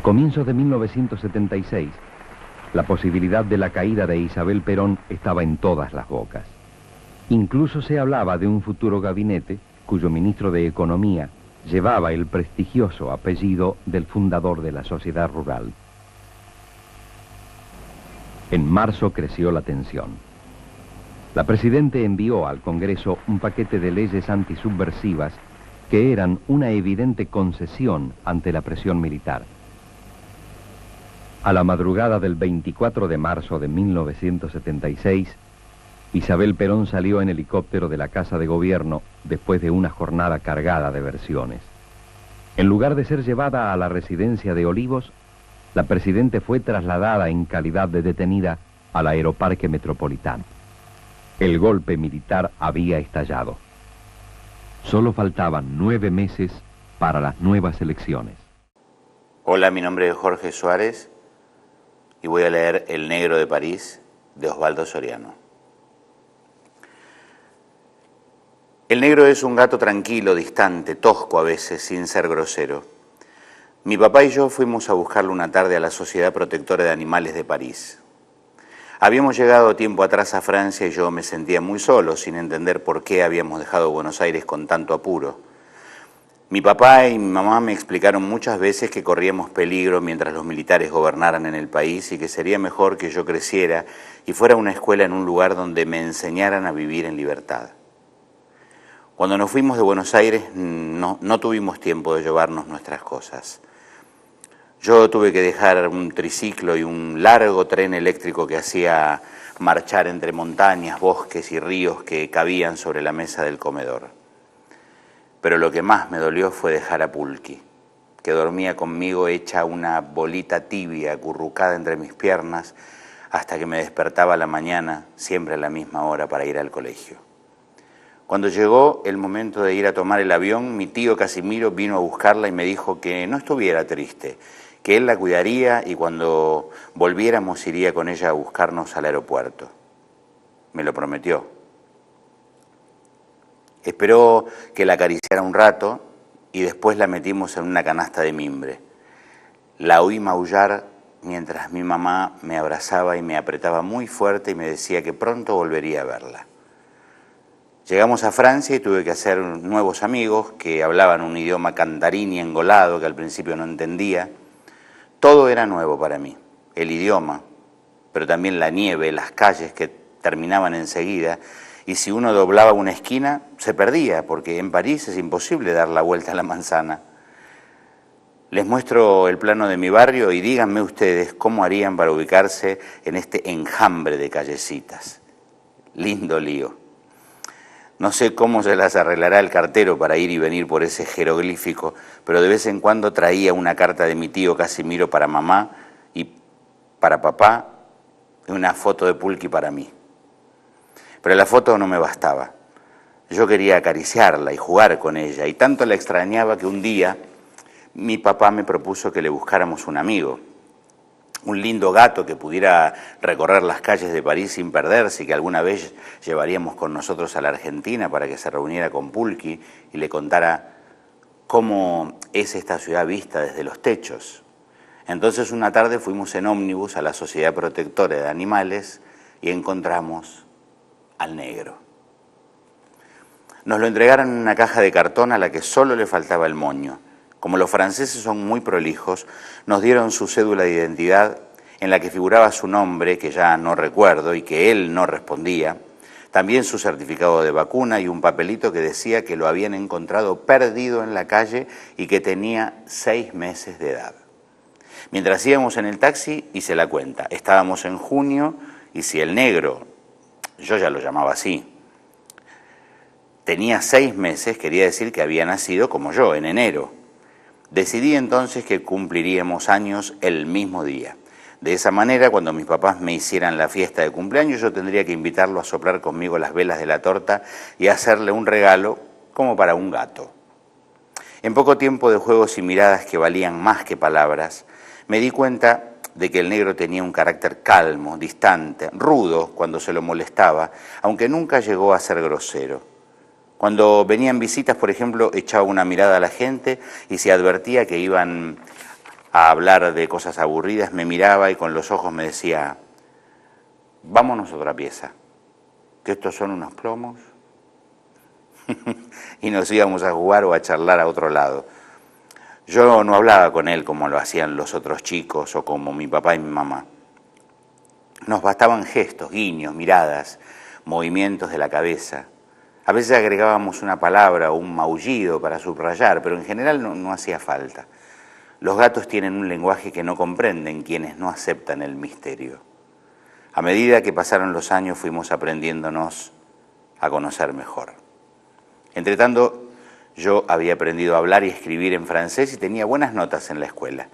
comienzos de 1976, la posibilidad de la caída de Isabel Perón estaba en todas las bocas. Incluso se hablaba de un futuro gabinete cuyo ministro de Economía llevaba el prestigioso apellido del fundador de la Sociedad Rural. En marzo creció la tensión. La Presidente envió al Congreso un paquete de leyes antisubversivas que eran una evidente concesión ante la presión militar. A la madrugada del 24 de marzo de 1976, Isabel Perón salió en helicóptero de la Casa de Gobierno después de una jornada cargada de versiones. En lugar de ser llevada a la residencia de Olivos, la Presidente fue trasladada en calidad de detenida al Aeroparque Metropolitano. El golpe militar había estallado. Solo faltaban 9 meses para las nuevas elecciones. Hola, mi nombre es Jorge Suárez y voy a leer El Negro de París de Osvaldo Soriano. El negro es un gato tranquilo, distante, tosco a veces, sin ser grosero. Mi papá y yo fuimos a buscarlo una tarde a la Sociedad Protectora de Animales de París. Habíamos llegado tiempo atrás a Francia y yo me sentía muy solo, sin entender por qué habíamos dejado Buenos Aires con tanto apuro. Mi papá y mi mamá me explicaron muchas veces que corríamos peligro mientras los militares gobernaran en el país y que sería mejor que yo creciera y fuera a una escuela en un lugar donde me enseñaran a vivir en libertad. Cuando nos fuimos de Buenos Aires no tuvimos tiempo de llevarnos nuestras cosas. Yo tuve que dejar un triciclo y un largo tren eléctrico que hacía marchar entre montañas, bosques y ríos que cabían sobre la mesa del comedor. Pero lo que más me dolió fue dejar a Pulqui, que dormía conmigo hecha una bolita tibia acurrucada entre mis piernas hasta que me despertaba a la mañana, siempre a la misma hora, para ir al colegio. Cuando llegó el momento de ir a tomar el avión, mi tío Casimiro vino a buscarla y me dijo que no estuviera triste, que él la cuidaría y cuando volviéramos iría con ella a buscarnos al aeropuerto. Me lo prometió. Esperó que la acariciara un rato y después la metimos en una canasta de mimbre. La oí maullar mientras mi mamá me abrazaba y me apretaba muy fuerte y me decía que pronto volvería a verla. Llegamos a Francia y tuve que hacer nuevos amigos que hablaban un idioma cantarini engolado que al principio no entendía. Todo era nuevo para mí, el idioma, pero también la nieve, las calles que terminaban enseguida, y si uno doblaba una esquina se perdía, porque en París es imposible dar la vuelta a la manzana. Les muestro el plano de mi barrio y díganme ustedes cómo harían para ubicarse en este enjambre de callecitas. Lindo lío. No sé cómo se las arreglará el cartero para ir y venir por ese jeroglífico, pero de vez en cuando traía una carta de mi tío Casimiro para mamá y para papá y una foto de Pulqui para mí. Pero la foto no me bastaba. Yo quería acariciarla y jugar con ella, y tanto la extrañaba que un día mi papá me propuso que le buscáramos un amigo. Un lindo gato que pudiera recorrer las calles de París sin perderse y que alguna vez llevaríamos con nosotros a la Argentina para que se reuniera con Pulqui y le contara cómo es esta ciudad vista desde los techos. Entonces una tarde fuimos en ómnibus a la Sociedad Protectora de Animales y encontramos al negro. Nos lo entregaron en una caja de cartón a la que solo le faltaba el moño. Como los franceses son muy prolijos, nos dieron su cédula de identidad en la que figuraba su nombre, que ya no recuerdo y que él no respondía, también su certificado de vacuna y un papelito que decía que lo habían encontrado perdido en la calle y que tenía 6 meses de edad. Mientras íbamos en el taxi, hice la cuenta. Estábamos en junio y si el negro, yo ya lo llamaba así, tenía 6 meses, quería decir que había nacido como yo, en enero. Decidí entonces que cumpliríamos años el mismo día. De esa manera, cuando mis papás me hicieran la fiesta de cumpleaños, yo tendría que invitarlo a soplar conmigo las velas de la torta y hacerle un regalo como para un gato. En poco tiempo de juegos y miradas que valían más que palabras, me di cuenta de que el negro tenía un carácter calmo, distante, rudo cuando se lo molestaba, aunque nunca llegó a ser grosero. Cuando venían visitas, por ejemplo, echaba una mirada a la gente y si advertía que iban a hablar de cosas aburridas, me miraba y con los ojos me decía, vámonos a otra pieza, que estos son unos plomos. Y nos íbamos a jugar o a charlar a otro lado. Yo no hablaba con él como lo hacían los otros chicos o como mi papá y mi mamá. Nos bastaban gestos, guiños, miradas, movimientos de la cabeza. A veces agregábamos una palabra o un maullido para subrayar, pero en general no hacía falta. Los gatos tienen un lenguaje que no comprenden quienes no aceptan el misterio. A medida que pasaron los años fuimos aprendiéndonos a conocer mejor. Entretanto, yo había aprendido a hablar y escribir en francés y tenía buenas notas en la escuela.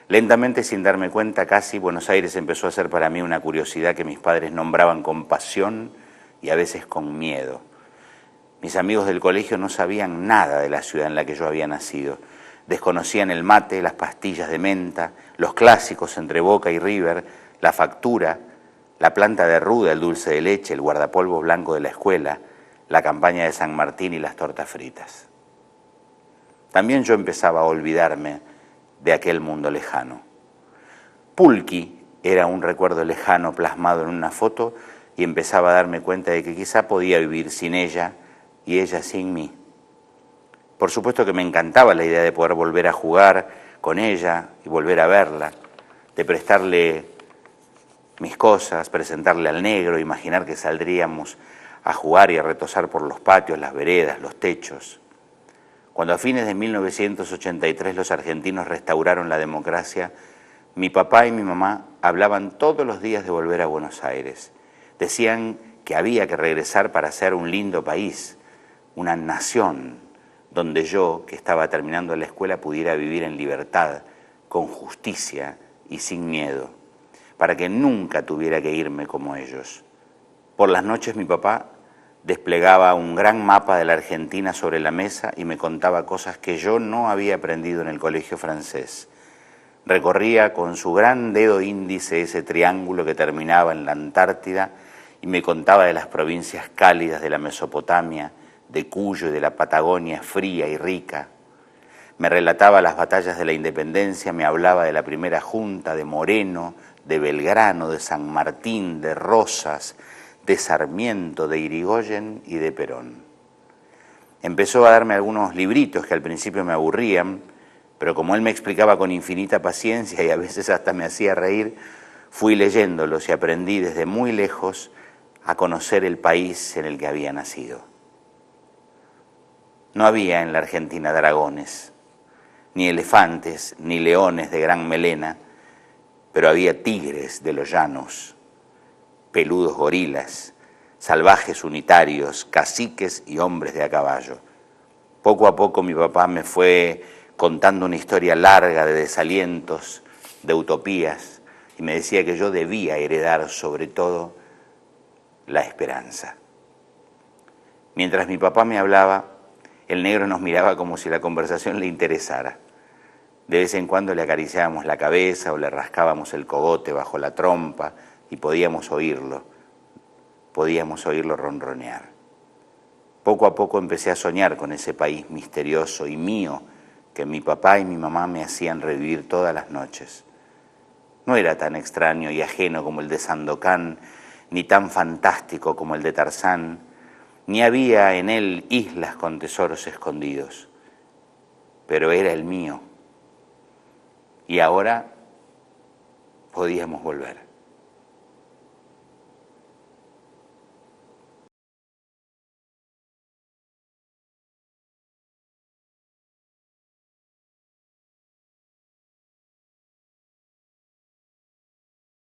Lentamente, sin darme cuenta casi, Buenos Aires empezó a ser para mí una curiosidad que mis padres nombraban con pasión y a veces con miedo. Mis amigos del colegio no sabían nada de la ciudad en la que yo había nacido. Desconocían el mate, las pastillas de menta, los clásicos entre Boca y River, la factura, la planta de ruda, el dulce de leche, el guardapolvo blanco de la escuela, la campaña de San Martín y las tortas fritas. También yo empezaba a olvidarme de aquel mundo lejano. Pulqui era un recuerdo lejano plasmado en una foto y empezaba a darme cuenta de que quizá podía vivir sin ella y ella sin mí. Por supuesto que me encantaba la idea de poder volver a jugar con ella y volver a verla, de prestarle mis cosas, presentarle al negro, imaginar que saldríamos a jugar y a retosar por los patios, las veredas, los techos. Cuando a fines de 1983 los argentinos restauraron la democracia, mi papá y mi mamá hablaban todos los días de volver a Buenos Aires. Decían que había que regresar para hacer un lindo país, una nación, donde yo, que estaba terminando la escuela, pudiera vivir en libertad, con justicia y sin miedo, para que nunca tuviera que irme como ellos. Por las noches mi papá desplegaba un gran mapa de la Argentina sobre la mesa y me contaba cosas que yo no había aprendido en el colegio francés. Recorría con su gran dedo índice ese triángulo que terminaba en la Antártida y me contaba de las provincias cálidas de la Mesopotamia, de Cuyo y de la Patagonia fría y rica. Me relataba las batallas de la Independencia, me hablaba de la primera junta, de Moreno, de Belgrano, de San Martín, de Rosas, de Sarmiento, de Irigoyen y de Perón. Empezó a darme algunos libritos que al principio me aburrían, pero como él me explicaba con infinita paciencia y a veces hasta me hacía reír, fui leyéndolos y aprendí desde muy lejos a conocer el país en el que había nacido. No había en la Argentina dragones, ni elefantes, ni leones de gran melena, pero había tigres de los llanos, peludos gorilas, salvajes unitarios, caciques y hombres de a caballo. Poco a poco mi papá me fue contando una historia larga de desalientos, de utopías, y me decía que yo debía heredar sobre todo la esperanza. Mientras mi papá me hablaba, el negro nos miraba como si la conversación le interesara. De vez en cuando le acariciábamos la cabeza o le rascábamos el cogote bajo la trompa y podíamos oírlo ronronear. Poco a poco empecé a soñar con ese país misterioso y mío que mi papá y mi mamá me hacían revivir todas las noches. No era tan extraño y ajeno como el de Sandokan, ni tan fantástico como el de Tarzán, ni había en él islas con tesoros escondidos, pero era el mío. Y ahora podíamos volver.